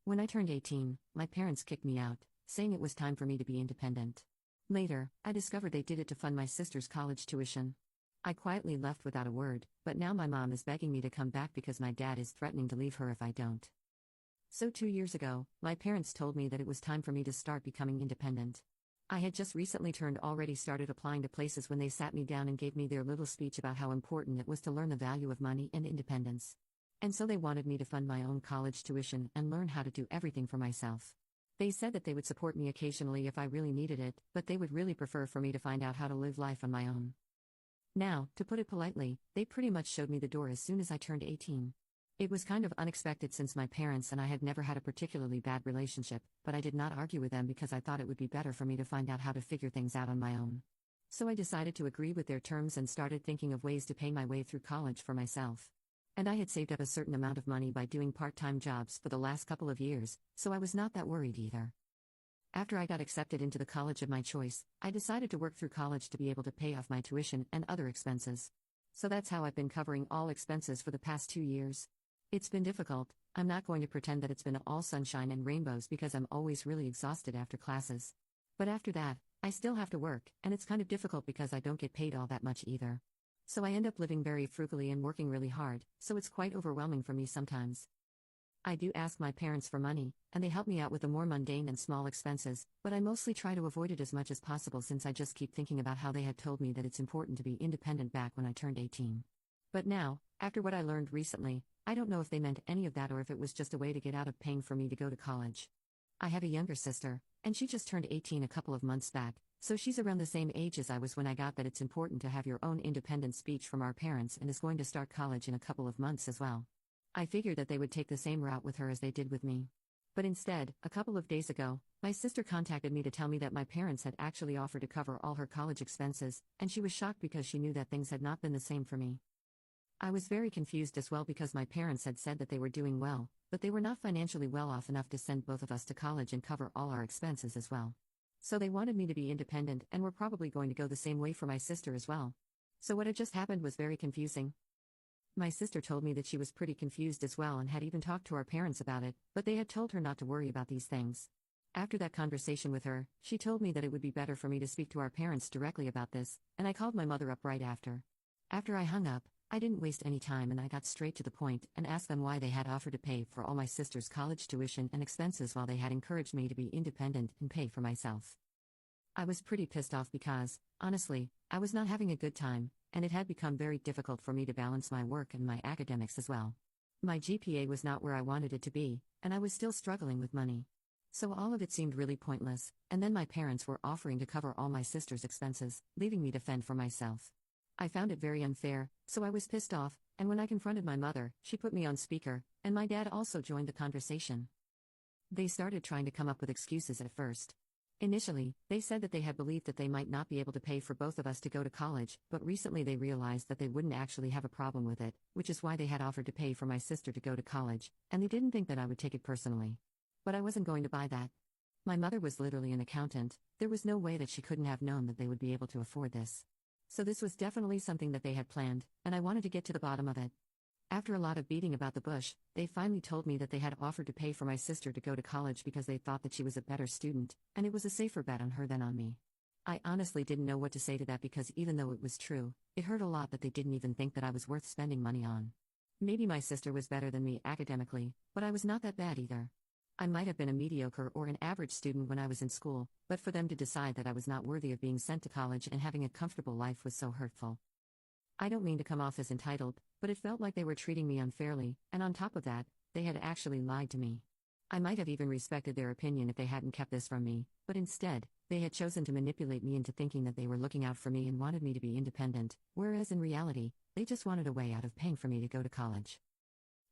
When I turned 18, my parents kicked me out, saying it was time for me to be independent. Later, I discovered they did it to fund my sister's college tuition. I quietly left without a word, but now my mom is begging me to come back because my dad is threatening to leave her if I don't. So 2 years ago, my parents told me that it was time for me to start becoming independent. I had just recently already started applying to places when they sat me down and gave me their little speech about how important it was to learn the value of money and independence. And so they wanted me to fund my own college tuition and learn how to do everything for myself. They said that they would support me occasionally if I really needed it, but they would really prefer for me to find out how to live life on my own. Now, to put it politely, they pretty much showed me the door as soon as I turned 18. It was kind of unexpected since my parents and I had never had a particularly bad relationship, but I did not argue with them because I thought it would be better for me to find out how to figure things out on my own. So I decided to agree with their terms and started thinking of ways to pay my way through college for myself. And I had saved up a certain amount of money by doing part-time jobs for the last couple of years, so I was not that worried either. After I got accepted into the college of my choice, I decided to work through college to be able to pay off my tuition and other expenses. So that's how I've been covering all expenses for the past 2 years. It's been difficult. I'm not going to pretend that it's been all sunshine and rainbows because I'm always really exhausted after classes. But after that, I still have to work, and it's kind of difficult because I don't get paid all that much either. So I end up living very frugally and working really hard, so it's quite overwhelming for me sometimes. I do ask my parents for money, and they help me out with the more mundane and small expenses, but I mostly try to avoid it as much as possible since I just keep thinking about how they had told me that it's important to be independent back when I turned 18. But now, after what I learned recently, I don't know if they meant any of that or if it was just a way to get out of paying for me to go to college. I have a younger sister, and she just turned 18 a couple of months back, so she's around the same age as I was when I got that it's important to have your own independent speech from our parents and is going to start college in a couple of months as well. I figured that they would take the same route with her as they did with me. But instead, a couple of days ago, my sister contacted me to tell me that my parents had actually offered to cover all her college expenses, and she was shocked because she knew that things had not been the same for me. I was very confused as well because my parents had said that they were doing well, but they were not financially well off enough to send both of us to college and cover all our expenses as well. So they wanted me to be independent and were probably going to go the same way for my sister as well. So what had just happened was very confusing. My sister told me that she was pretty confused as well and had even talked to our parents about it, but they had told her not to worry about these things. After that conversation with her, she told me that it would be better for me to speak to our parents directly about this, and I called my mother up right after. After I hung up, I didn't waste any time and I got straight to the point and asked them why they had offered to pay for all my sister's college tuition and expenses while they had encouraged me to be independent and pay for myself. I was pretty pissed off because, honestly, I was not having a good time, and it had become very difficult for me to balance my work and my academics as well. My GPA was not where I wanted it to be, and I was still struggling with money. So all of it seemed really pointless, and then my parents were offering to cover all my sister's expenses, leaving me to fend for myself. I found it very unfair, so I was pissed off, and when I confronted my mother, she put me on speaker, and my dad also joined the conversation. They started trying to come up with excuses at first. Initially, they said that they had believed that they might not be able to pay for both of us to go to college, but recently they realized that they wouldn't actually have a problem with it, which is why they had offered to pay for my sister to go to college, and they didn't think that I would take it personally. But I wasn't going to buy that. My mother was literally an accountant. There was no way that she couldn't have known that they would be able to afford this. So this was definitely something that they had planned, and I wanted to get to the bottom of it. After a lot of beating about the bush, they finally told me that they had offered to pay for my sister to go to college because they thought that she was a better student, and it was a safer bet on her than on me. I honestly didn't know what to say to that because even though it was true, it hurt a lot that they didn't even think that I was worth spending money on. Maybe my sister was better than me academically, but I was not that bad either. I might have been a mediocre or an average student when I was in school, but for them to decide that I was not worthy of being sent to college and having a comfortable life was so hurtful. I don't mean to come off as entitled, but it felt like they were treating me unfairly, and on top of that, they had actually lied to me. I might have even respected their opinion if they hadn't kept this from me, but instead, they had chosen to manipulate me into thinking that they were looking out for me and wanted me to be independent, whereas in reality, they just wanted a way out of paying for me to go to college.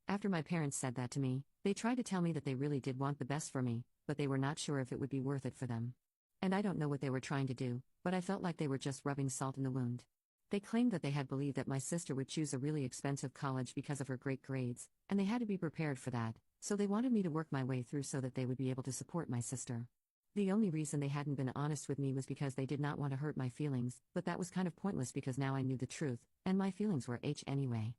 After my parents said that to me, they tried to tell me that they really did want the best for me, but they were not sure if it would be worth it for them. And I don't know what they were trying to do, but I felt like they were just rubbing salt in the wound. They claimed that they had believed that my sister would choose a really expensive college because of her great grades, and they had to be prepared for that, so they wanted me to work my way through so that they would be able to support my sister. The only reason they hadn't been honest with me was because they did not want to hurt my feelings, but that was kind of pointless because now I knew the truth, and my feelings were anyway.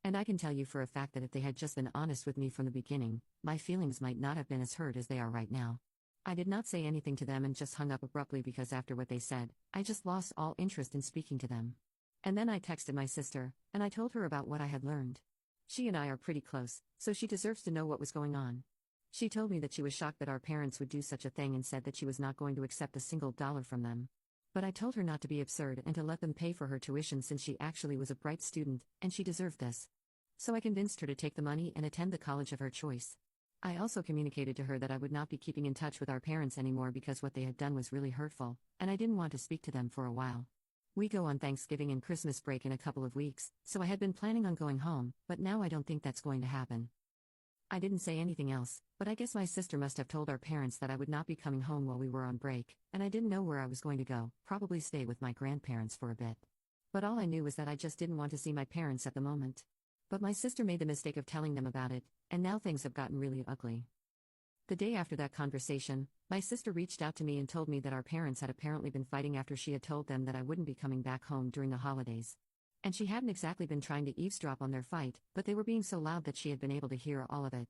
And I can tell you for a fact that if they had just been honest with me from the beginning, my feelings might not have been as hurt as they are right now. I did not say anything to them and just hung up abruptly because after what they said, I just lost all interest in speaking to them. And then I texted my sister, and I told her about what I had learned. She and I are pretty close, so she deserves to know what was going on. She told me that she was shocked that our parents would do such a thing and said that she was not going to accept a single dollar from them. But I told her not to be absurd and to let them pay for her tuition since she actually was a bright student, and she deserved this. So I convinced her to take the money and attend the college of her choice. I also communicated to her that I would not be keeping in touch with our parents anymore because what they had done was really hurtful, and I didn't want to speak to them for a while. We go on Thanksgiving and Christmas break in a couple of weeks, so I had been planning on going home, but now I don't think that's going to happen. I didn't say anything else, but I guess my sister must have told our parents that I would not be coming home while we were on break, and I didn't know where I was going to go, probably stay with my grandparents for a bit. But all I knew was that I just didn't want to see my parents at the moment. But my sister made the mistake of telling them about it, and now things have gotten really ugly. The day after that conversation, my sister reached out to me and told me that our parents had apparently been fighting after she had told them that I wouldn't be coming back home during the holidays. And she hadn't exactly been trying to eavesdrop on their fight, but they were being so loud that she had been able to hear all of it,